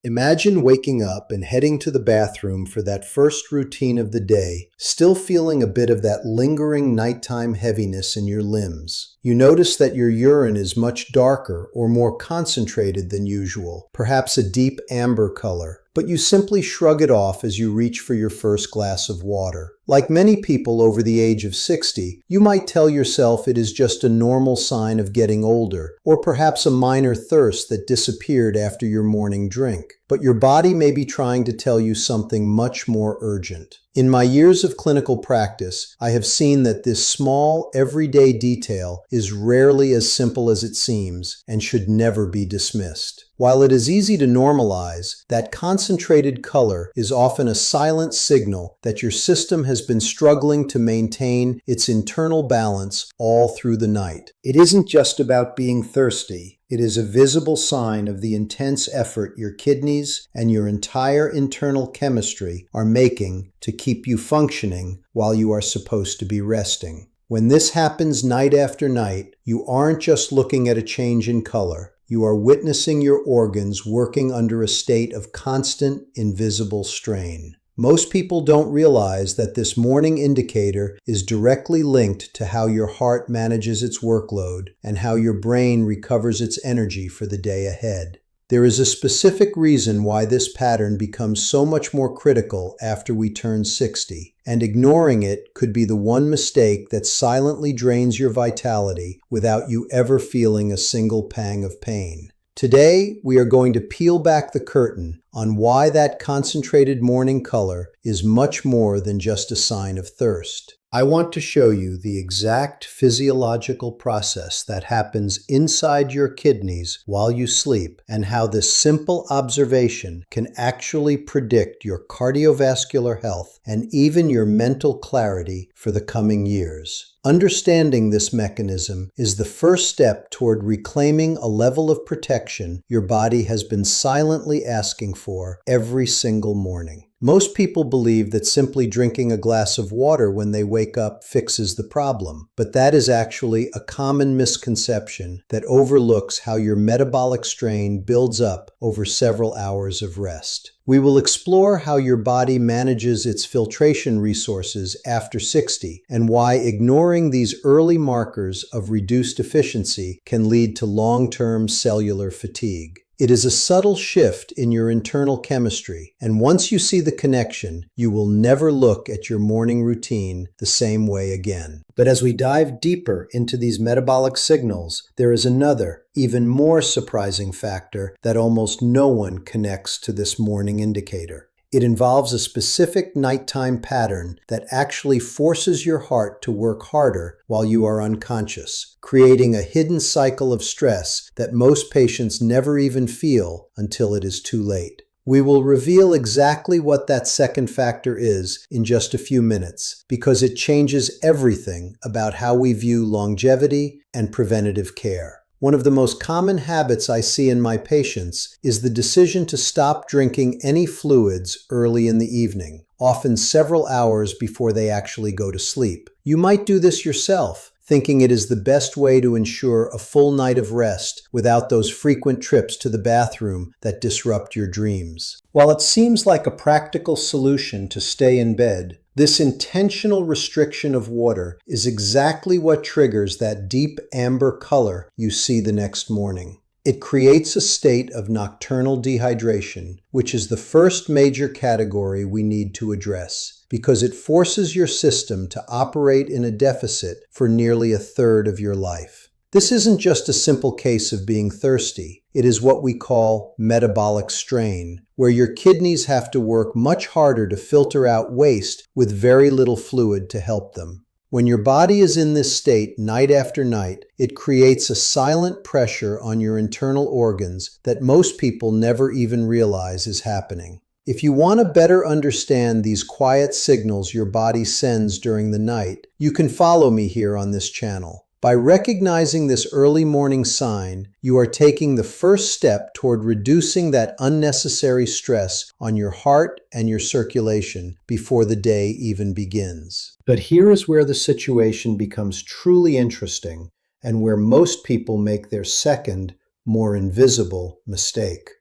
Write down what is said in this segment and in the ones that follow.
Imagine waking up and heading to the bathroom for that first routine of the day, still feeling a bit of that lingering nighttime heaviness in your limbs. You notice that your urine is much darker or more concentrated than usual, perhaps a deep amber color, but you simply shrug it off as you reach for your first glass of water. Like many people over the age of 60, you might tell yourself it is just a normal sign of getting older, or perhaps a minor thirst that disappeared after your morning drink. But your body may be trying to tell you something much more urgent. In my years of clinical practice, I have seen that this small, everyday detail is rarely as simple as it seems and should never be dismissed. While it is easy to normalize, that concentrated color is often a silent signal that your system has been struggling to maintain its internal balance all through the night. It isn't just about being thirsty. It is a visible sign of the intense effort your kidneys and your entire internal chemistry are making to keep you functioning while you are supposed to be resting. When this happens night after night, you aren't just looking at a change in color. You are witnessing your organs working under a state of constant, invisible strain. Most people don't realize that this morning indicator is directly linked to how your heart manages its workload and how your brain recovers its energy for the day ahead. There is a specific reason why this pattern becomes so much more critical after we turn 60, and ignoring it could be the one mistake that silently drains your vitality without you ever feeling a single pang of pain. Today, we are going to peel back the curtain on why that concentrated morning color is much more than just a sign of thirst. I want to show you the exact physiological process that happens inside your kidneys while you sleep and how this simple observation can actually predict your cardiovascular health and even your mental clarity for the coming years. Understanding this mechanism is the first step toward reclaiming a level of protection your body has been silently asking for every single morning. Most people believe that simply drinking a glass of water when they wake up fixes the problem, but that is actually a common misconception that overlooks how your metabolic strain builds up over several hours of rest. We will explore how your body manages its filtration resources after 60 and why ignoring these early markers of reduced efficiency can lead to long-term cellular fatigue. It is a subtle shift in your internal chemistry, and once you see the connection, you will never look at your morning routine the same way again. But as we dive deeper into these metabolic signals, there is another, even more surprising factor that almost no one connects to this morning indicator. It involves a specific nighttime pattern that actually forces your heart to work harder while you are unconscious, creating a hidden cycle of stress that most patients never even feel until it is too late. We will reveal exactly what that second factor is in just a few minutes, because it changes everything about how we view longevity and preventative care. One of the most common habits I see in my patients is the decision to stop drinking any fluids early in the evening, often several hours before they actually go to sleep. You might do this yourself, thinking it is the best way to ensure a full night of rest without those frequent trips to the bathroom that disrupt your dreams. While it seems like a practical solution to stay in bed, this intentional restriction of water is exactly what triggers that deep amber color you see the next morning. It creates a state of nocturnal dehydration, which is the first major category we need to address, because it forces your system to operate in a deficit for nearly a third of your life. This isn't just a simple case of being thirsty. It is what we call metabolic strain, where your kidneys have to work much harder to filter out waste with very little fluid to help them. When your body is in this state night after night, it creates a silent pressure on your internal organs that most people never even realize is happening. If you want to better understand these quiet signals your body sends during the night, you can follow me here on this channel. By recognizing this early morning sign, you are taking the first step toward reducing that unnecessary stress on your heart and your circulation before the day even begins. But here is where the situation becomes truly interesting and where most people make their second, more invisible mistake.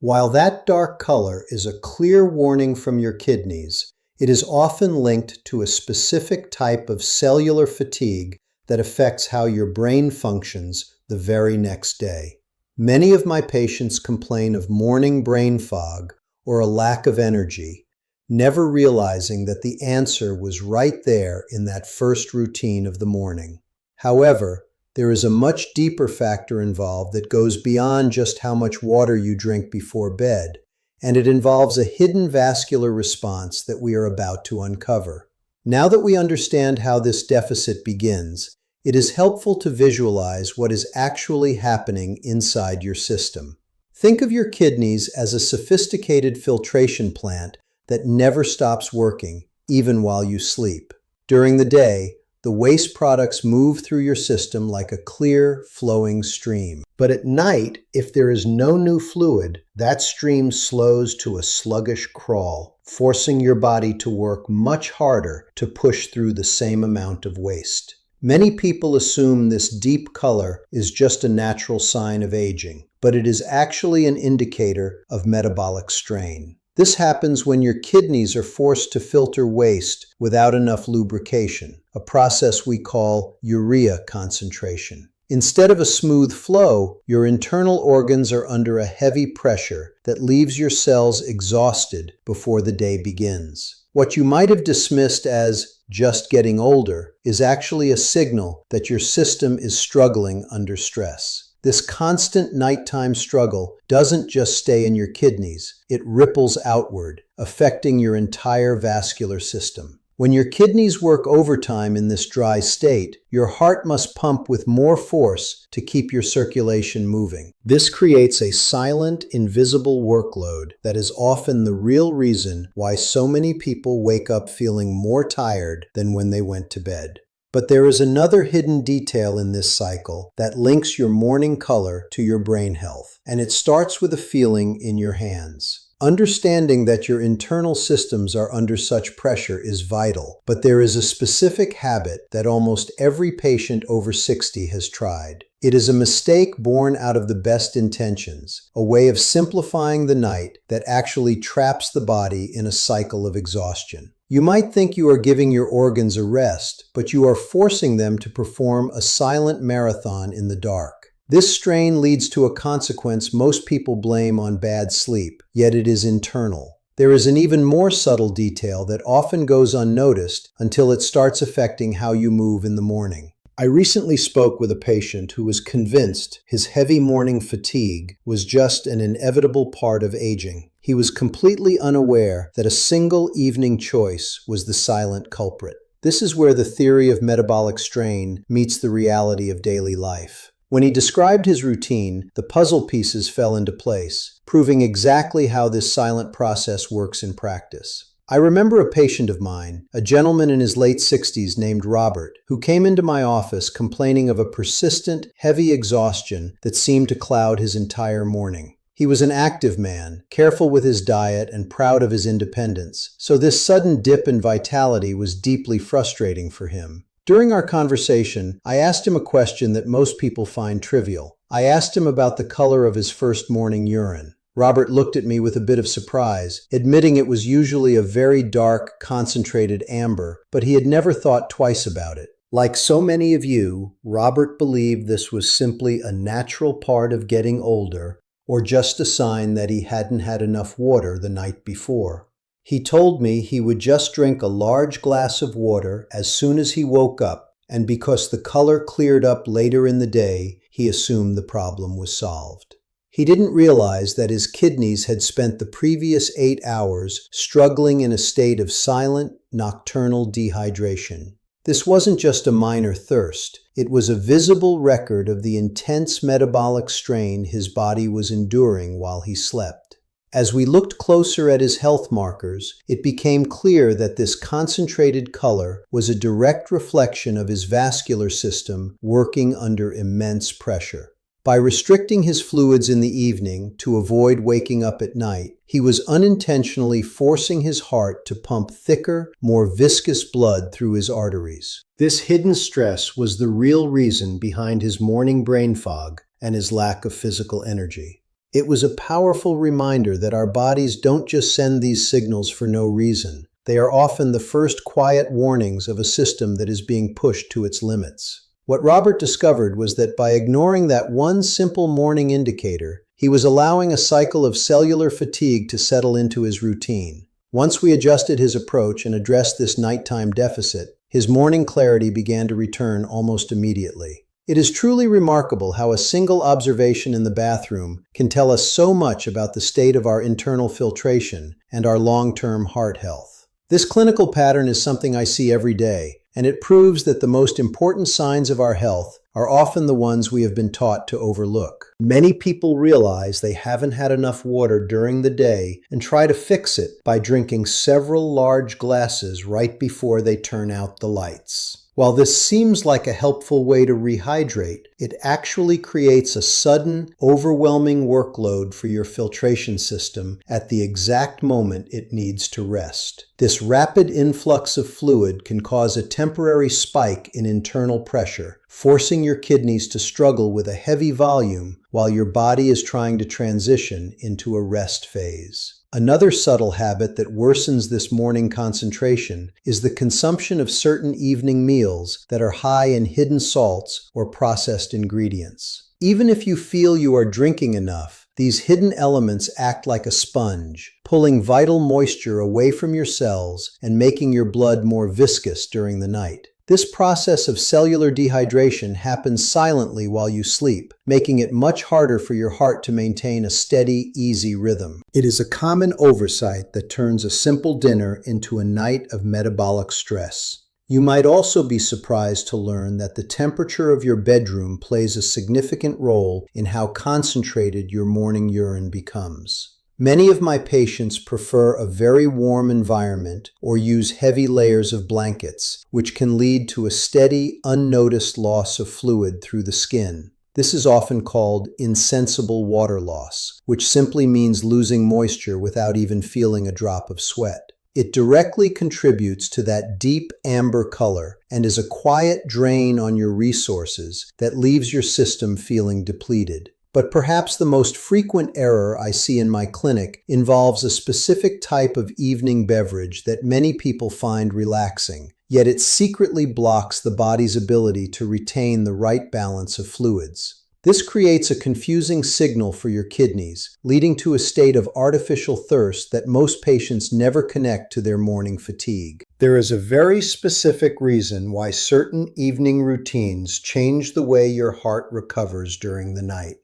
While that dark color is a clear warning from your kidneys, it is often linked to a specific type of cellular fatigue that affects how your brain functions the very next day. Many of my patients complain of morning brain fog or a lack of energy, never realizing that the answer was right there in that first routine of the morning. However, there is a much deeper factor involved that goes beyond just how much water you drink before bed, and it involves a hidden vascular response that we are about to uncover. Now that we understand how this deficit begins, it is helpful to visualize what is actually happening inside your system. Think of your kidneys as a sophisticated filtration plant that never stops working, even while you sleep. During the day, the waste products move through your system like a clear, flowing stream. But at night, if there is no new fluid, that stream slows to a sluggish crawl, forcing your body to work much harder to push through the same amount of waste. Many people assume this deep color is just a natural sign of aging, but it is actually an indicator of metabolic strain. This happens when your kidneys are forced to filter waste without enough lubrication, a process we call urea concentration. Instead of a smooth flow, your internal organs are under a heavy pressure that leaves your cells exhausted before the day begins. What you might have dismissed as just getting older is actually a signal that your system is struggling under stress. This constant nighttime struggle doesn't just stay in your kidneys, it ripples outward, affecting your entire vascular system. When your kidneys work overtime in this dry state, your heart must pump with more force to keep your circulation moving. This creates a silent, invisible workload that is often the real reason why so many people wake up feeling more tired than when they went to bed. But there is another hidden detail in this cycle that links your morning color to your brain health, and it starts with a feeling in your hands. Understanding that your internal systems are under such pressure is vital, but there is a specific habit that almost every patient over 60 has tried. It is a mistake born out of the best intentions, a way of simplifying the night that actually traps the body in a cycle of exhaustion. You might think you are giving your organs a rest, but you are forcing them to perform a silent marathon in the dark. This strain leads to a consequence most people blame on bad sleep, yet it is internal. There is an even more subtle detail that often goes unnoticed until it starts affecting how you move in the morning. I recently spoke with a patient who was convinced his heavy morning fatigue was just an inevitable part of aging. He was completely unaware that a single evening choice was the silent culprit. This is where the theory of metabolic strain meets the reality of daily life. When he described his routine, the puzzle pieces fell into place, proving exactly how this silent process works in practice. I remember a patient of mine, a gentleman in his late 60s named Robert, who came into my office complaining of a persistent, heavy exhaustion that seemed to cloud his entire morning. He was an active man, careful with his diet and proud of his independence, so this sudden dip in vitality was deeply frustrating for him. During our conversation, I asked him a question that most people find trivial. I asked him about the color of his first morning urine. Robert looked at me with a bit of surprise, admitting it was usually a very dark, concentrated amber, but he had never thought twice about it. Like so many of you, Robert believed this was simply a natural part of getting older, or just a sign that he hadn't had enough water the night before. He told me he would just drink a large glass of water as soon as he woke up, and because the color cleared up later in the day, he assumed the problem was solved. He didn't realize that his kidneys had spent the previous 8 hours struggling in a state of silent, nocturnal dehydration. This wasn't just a minor thirst. It was a visible record of the intense metabolic strain his body was enduring while he slept. As we looked closer at his health markers, it became clear that this concentrated color was a direct reflection of his vascular system working under immense pressure. By restricting his fluids in the evening to avoid waking up at night, he was unintentionally forcing his heart to pump thicker, more viscous blood through his arteries. This hidden stress was the real reason behind his morning brain fog and his lack of physical energy. It was a powerful reminder that our bodies don't just send these signals for no reason. They are often the first quiet warnings of a system that is being pushed to its limits. What Robert discovered was that by ignoring that one simple morning indicator, he was allowing a cycle of cellular fatigue to settle into his routine. Once we adjusted his approach and addressed this nighttime deficit, his morning clarity began to return almost immediately. It is truly remarkable how a single observation in the bathroom can tell us so much about the state of our internal filtration and our long-term heart health. This clinical pattern is something I see every day, and it proves that the most important signs of our health are often the ones we have been taught to overlook. Many people realize they haven't had enough water during the day and try to fix it by drinking several large glasses right before they turn out the lights. While this seems like a helpful way to rehydrate, it actually creates a sudden, overwhelming workload for your filtration system at the exact moment it needs to rest. This rapid influx of fluid can cause a temporary spike in internal pressure, forcing your kidneys to struggle with a heavy volume while your body is trying to transition into a rest phase. Another subtle habit that worsens this morning concentration is the consumption of certain evening meals that are high in hidden salts or processed ingredients. Even if you feel you are drinking enough, these hidden elements act like a sponge, pulling vital moisture away from your cells and making your blood more viscous during the night. This process of cellular dehydration happens silently while you sleep, making it much harder for your heart to maintain a steady, easy rhythm. It is a common oversight that turns a simple dinner into a night of metabolic stress. You might also be surprised to learn that the temperature of your bedroom plays a significant role in how concentrated your morning urine becomes. Many of my patients prefer a very warm environment or use heavy layers of blankets, which can lead to a steady, unnoticed loss of fluid through the skin. This is often called insensible water loss, which simply means losing moisture without even feeling a drop of sweat. It directly contributes to that deep amber color and is a quiet drain on your resources that leaves your system feeling depleted. But perhaps the most frequent error I see in my clinic involves a specific type of evening beverage that many people find relaxing, yet it secretly blocks the body's ability to retain the right balance of fluids. This creates a confusing signal for your kidneys, leading to a state of artificial thirst that most patients never connect to their morning fatigue. There is a very specific reason why certain evening routines change the way your heart recovers during the night.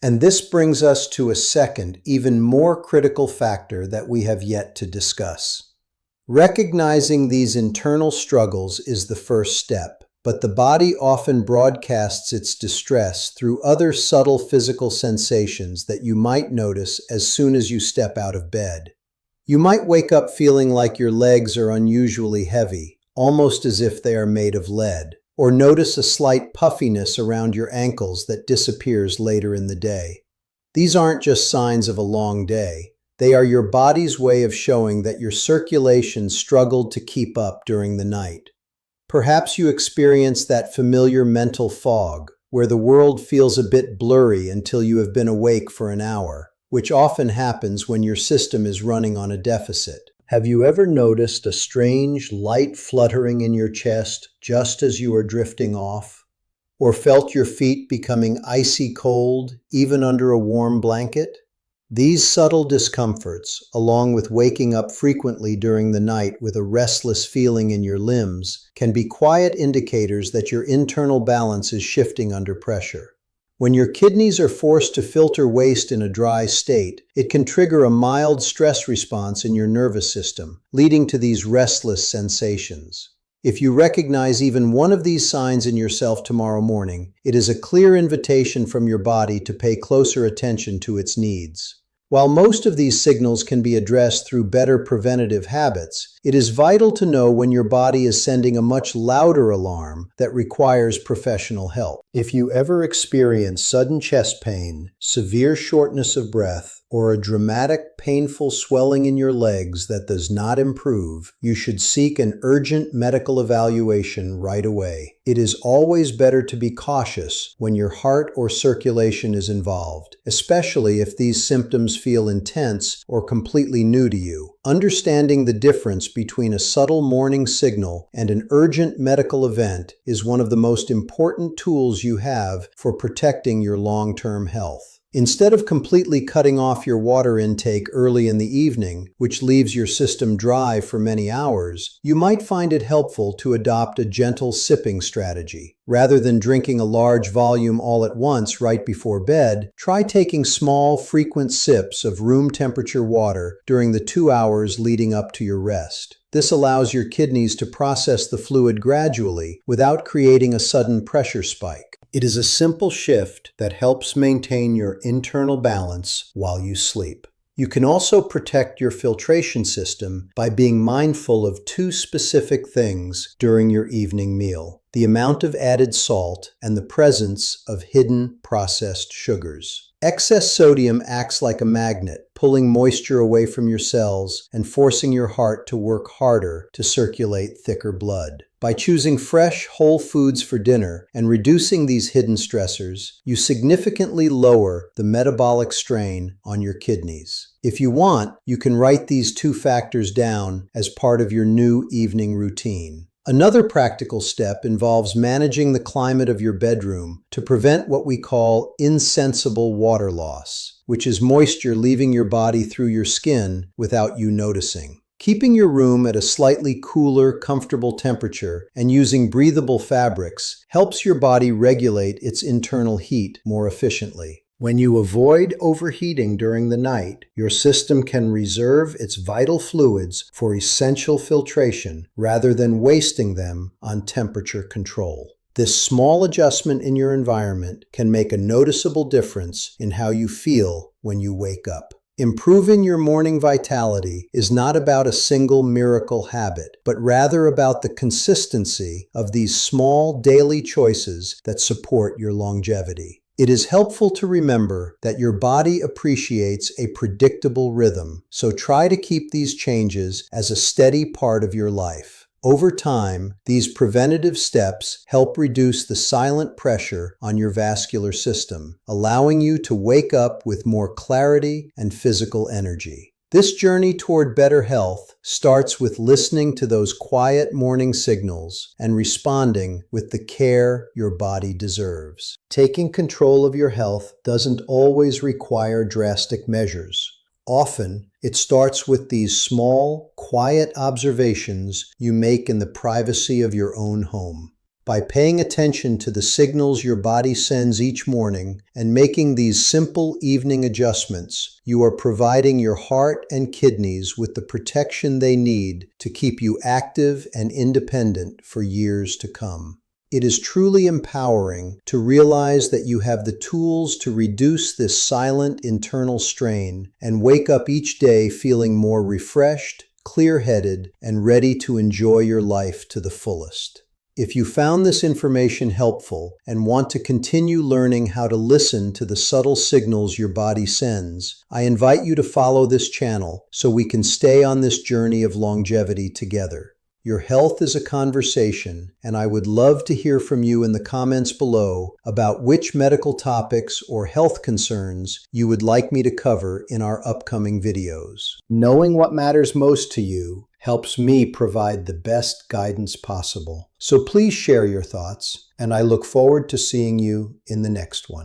And this brings us to a second, even more critical factor that we have yet to discuss. Recognizing these internal struggles is the first step, but the body often broadcasts its distress through other subtle physical sensations that you might notice as soon as you step out of bed. You might wake up feeling like your legs are unusually heavy, almost as if they are made of lead, or notice a slight puffiness around your ankles that disappears later in the day. These aren't just signs of a long day. They are your body's way of showing that your circulation struggled to keep up during the night. Perhaps you experience that familiar mental fog, where the world feels a bit blurry until you have been awake for an hour, which often happens when your system is running on a deficit. Have you ever noticed a strange, light fluttering in your chest just as you are drifting off? Or felt your feet becoming icy cold, even under a warm blanket? These subtle discomforts, along with waking up frequently during the night with a restless feeling in your limbs, can be quiet indicators that your internal balance is shifting under pressure. When your kidneys are forced to filter waste in a dry state, it can trigger a mild stress response in your nervous system, leading to these restless sensations. If you recognize even one of these signs in yourself tomorrow morning, it is a clear invitation from your body to pay closer attention to its needs. While most of these signals can be addressed through better preventative habits, It is vital to know when your body is sending a much louder alarm that requires professional help. If you ever experience sudden chest pain, severe shortness of breath, or a dramatic, painful swelling in your legs that does not improve, you should seek an urgent medical evaluation right away. It is always better to be cautious when your heart or circulation is involved, especially if these symptoms feel intense or completely new to you. Understanding the difference between a subtle morning signal and an urgent medical event is one of the most important tools you have for protecting your long-term health. Instead of completely cutting off your water intake early in the evening, which leaves your system dry for many hours, you might find it helpful to adopt a gentle sipping strategy. Rather than drinking a large volume all at once right before bed, try taking small, frequent sips of room temperature water during the 2 hours leading up to your rest. This allows your kidneys to process the fluid gradually without creating a sudden pressure spike. It is a simple shift that helps maintain your internal balance while you sleep. You can also protect your filtration system by being mindful of 2 specific things during your evening meal: the amount of added salt and the presence of hidden processed sugars. Excess sodium acts like a magnet, pulling moisture away from your cells and forcing your heart to work harder to circulate thicker blood. By choosing fresh, whole foods for dinner and reducing these hidden stressors, you significantly lower the metabolic strain on your kidneys. If you want, you can write these 2 factors down as part of your new evening routine. Another practical step involves managing the climate of your bedroom to prevent what we call insensible water loss, which is moisture leaving your body through your skin without you noticing. Keeping your room at a slightly cooler, comfortable temperature and using breathable fabrics helps your body regulate its internal heat more efficiently. When you avoid overheating during the night, your system can reserve its vital fluids for essential filtration rather than wasting them on temperature control. This small adjustment in your environment can make a noticeable difference in how you feel when you wake up. Improving your morning vitality is not about a single miracle habit, but rather about the consistency of these small daily choices that support your longevity. It is helpful to remember that your body appreciates a predictable rhythm, so try to keep these changes as a steady part of your life. Over time, these preventative steps help reduce the silent pressure on your vascular system, allowing you to wake up with more clarity and physical energy. This journey toward better health starts with listening to those quiet morning signals and responding with the care your body deserves. Taking control of your health doesn't always require drastic measures. Often, it starts with these small, quiet observations you make in the privacy of your own home. By paying attention to the signals your body sends each morning and making these simple evening adjustments, you are providing your heart and kidneys with the protection they need to keep you active and independent for years to come. It is truly empowering to realize that you have the tools to reduce this silent internal strain and wake up each day feeling more refreshed, clear-headed, and ready to enjoy your life to the fullest. If you found this information helpful and want to continue learning how to listen to the subtle signals your body sends, I invite you to follow this channel so we can stay on this journey of longevity together. Your health is a conversation, and I would love to hear from you in the comments below about which medical topics or health concerns you would like me to cover in our upcoming videos. Knowing what matters most to you helps me provide the best guidance possible. So please share your thoughts, and I look forward to seeing you in the next one.